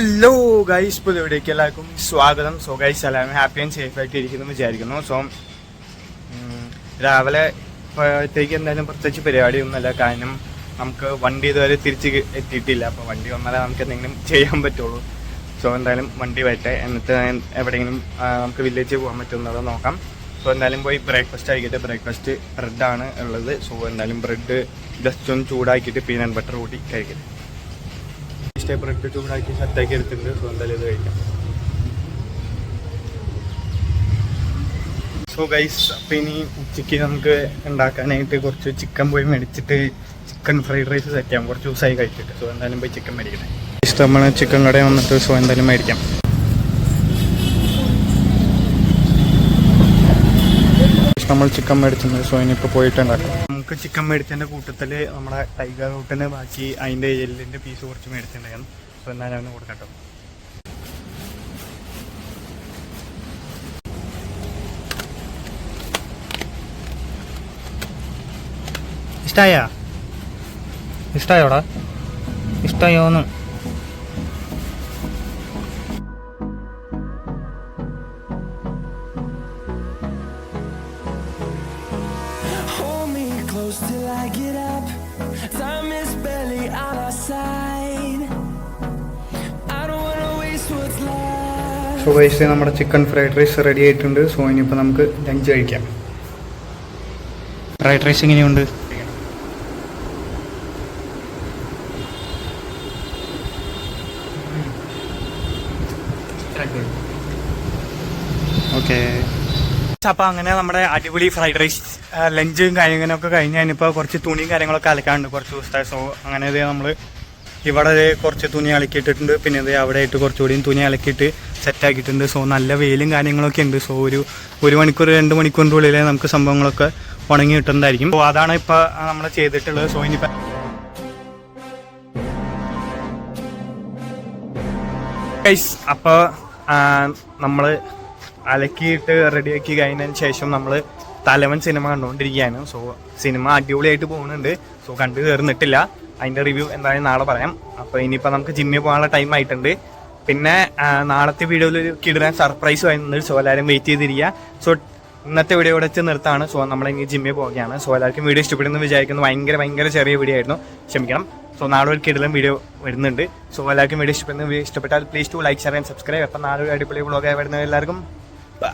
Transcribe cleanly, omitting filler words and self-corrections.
Hello guys, ഇപ്പോൾ ഇവിടേക്ക് എല്ലാവർക്കും സ്വാഗതം. സോ ഗൈസ്, എല്ലാവരും ഹാപ്പി ആൻഡ് സേഫ് ആയിട്ട് ഇരിക്കുന്നു വിചാരിക്കുന്നു. സോ രാവിലെ ത്തേക്ക് എന്തായാലും പ്രത്യേകിച്ച് പരിപാടിയൊന്നുമല്ല. കാരണം നമുക്ക് വണ്ടി ഇതുവരെ തിരിച്ച് എത്തിയിട്ടില്ല. അപ്പോൾ വണ്ടി വന്നാലേ നമുക്ക് എന്തെങ്കിലും ചെയ്യാൻ പറ്റുള്ളൂ. സോ എന്തായാലും വണ്ടി വരട്ടെ, എന്നിട്ട് എവിടെയെങ്കിലും നമുക്ക് വില്ലേജ് പോകാൻ പറ്റുന്നത് നോക്കാം. സോ എന്തായാലും പോയി ബ്രേക്ക്ഫാസ്റ്റ് ആയിക്കട്ടെ. ബ്രേക്ക്ഫാസ്റ്റ് ബ്രെഡാണ് ഉള്ളത്. സോ എന്തായാലും ബ്രെഡ് ജസ്റ്റ് ഒന്ന് ചൂടാക്കിയിട്ട് പീനട്ട് ബട്ടർ കൂട്ടി കഴിക്കട്ടെ. ബ്രെഡ് ചൂടാക്കി സെറ്റാക്കി എടുത്തിട്ടുണ്ട്. സോ എന്തായാലും ഇത് കഴിക്കാം. സോ ഗൈസ്, അപ്പം ഇനി ഉച്ചയ്ക്ക് നമുക്ക് ഉണ്ടാക്കാനായിട്ട് കുറച്ച് ചിക്കൻ പോയി മേടിച്ചിട്ട് ചിക്കൻ ഫ്രൈഡ് റൈസ് സെറ്റ് ചെയ്യാം. കുറച്ച് ദിവസമായി കഴിച്ചിട്ട്. സോ എന്തായാലും പോയി ചിക്കൻ മേടിക്കണേ. നമ്മൾ ചിക്കൻ കടയിൽ വന്നിട്ട് സോ എന്തായാലും മേടിക്കാം. നമ്മൾ ചിക്കൻ മേടിച്ചിട്ടുണ്ട്. സോ ഇനിയിപ്പോൾ പോയിട്ട് ഉണ്ടാക്കാം. നമുക്ക് ചിക്കൻ മേടിച്ചതിൻ്റെ കൂട്ടത്തിൽ നമ്മുടെ ടൈഗർ റൂട്ടിന് ബാക്കി അതിൻ്റെ എല്ലിൻ്റെ പീസ് കുറച്ച് മേടിച്ചിട്ടുണ്ടായിരുന്നു. സോ എന്നാലും അവന് കൊടുക്കട്ടോ. ഇഷ്ടായോടാ? ഇഷ്ടായോന്ന്? Till I get up, time is barely on our side. I don't wanna waste what's left. So guys, നമ്മുടെ ചിക്കൻ ഫ്രൈഡ് റൈസ് റെഡി ആയിട്ടുണ്ട്. സോ ഇനിയിപ്പോൾ നമുക്ക് ലഞ്ച് കഴിക്കാം. ഫ്രൈഡ് റൈസ് എങ്ങനെയുണ്ട്? ഓക്കെ. അപ്പോൾ അങ്ങനെ നമ്മുടെ അടിപൊളി ഫ്രൈഡ് റൈസ് ലഞ്ചും കാര്യങ്ങളൊക്കെ കഴിഞ്ഞ് കഴിഞ്ഞപ്പോൾ കുറച്ച് തുണിയും കാര്യങ്ങളൊക്കെ അലക്കാനുണ്ട് കുറച്ച് ദിവസത്തെ. സോ അങ്ങനെ ഇത് നമ്മൾ ഇവിടെ കുറച്ച് തുണി അലക്കിയിട്ടിട്ടുണ്ട്. പിന്നെ ഇത് അവിടെ ആയിട്ട് കുറച്ചുകൂടിയും തുണി അലക്കിയിട്ട് സെറ്റാക്കിയിട്ടുണ്ട്. സോ നല്ല വെയിലും കാര്യങ്ങളൊക്കെ ഉണ്ട്. സോ ഒരു മണിക്കൂർ 2 മണിക്കൂറിൻ്റെ ഉള്ളിൽ നമുക്ക് സംഭവങ്ങളൊക്കെ ഉണങ്ങി കിട്ടുന്നതായിരിക്കും. സോ അതാണ് ഇപ്പോൾ നമ്മൾ ചെയ്തിട്ടുള്ളത്. സോ ഇനിയിപ്പോൾ അപ്പോൾ നമ്മൾ അലക്കിയിട്ട് റെഡിയാക്കി കഴിഞ്ഞതിന് ശേഷം നമ്മൾ തലവൻ സിനിമ കണ്ടുകൊണ്ടിരിക്കുകയാണ്. സോ സിനിമ അടിപൊളിയായിട്ട് പോകുന്നുണ്ട്. സോ കണ്ടു കയറുന്നിട്ടില്ല. അതിൻ്റെ റിവ്യൂ എന്തായാലും നാളെ പറയാം. അപ്പോൾ ഇനിയിപ്പോൾ നമുക്ക് ജിമ്മിൽ പോകാനുള്ള ടൈം ആയിട്ടുണ്ട്. പിന്നെ നാളത്തെ വീഡിയോയിൽ ഒരു കിടിലൻ സർപ്രൈസ് വരുന്നുണ്ട്. സോ എല്ലാവരും വെയിറ്റ് ചെയ്തിരിക്കുക. സോ ഇന്നത്തെ വീഡിയോ ഇവിടെ വെച്ച് നിർത്താണ്. സോ നമ്മളിനി ജിമ്മിൽ പോവുകയാണ്. സോ എല്ലാവർക്കും വീഡിയോ ഇഷ്ടപ്പെടുന്നു വിചാരിക്കുന്നു. ഭയങ്കര ചെറിയ വീഡിയോ ആയിരുന്നു, ക്ഷമിക്കണം. സോ നാളെ ഒരു കിടിലൻ വീഡിയോ വരുന്നുണ്ട്. സോ എല്ലാവർക്കും വീഡിയോ ഇഷ്ടപ്പെട്ടാൽ please to like, share and subscribe. അപ്പം നാളെ ഒരു അടിപൊളി വ്ളോഗായി വരുന്നത് എല്ലാവർക്കും ബൈ.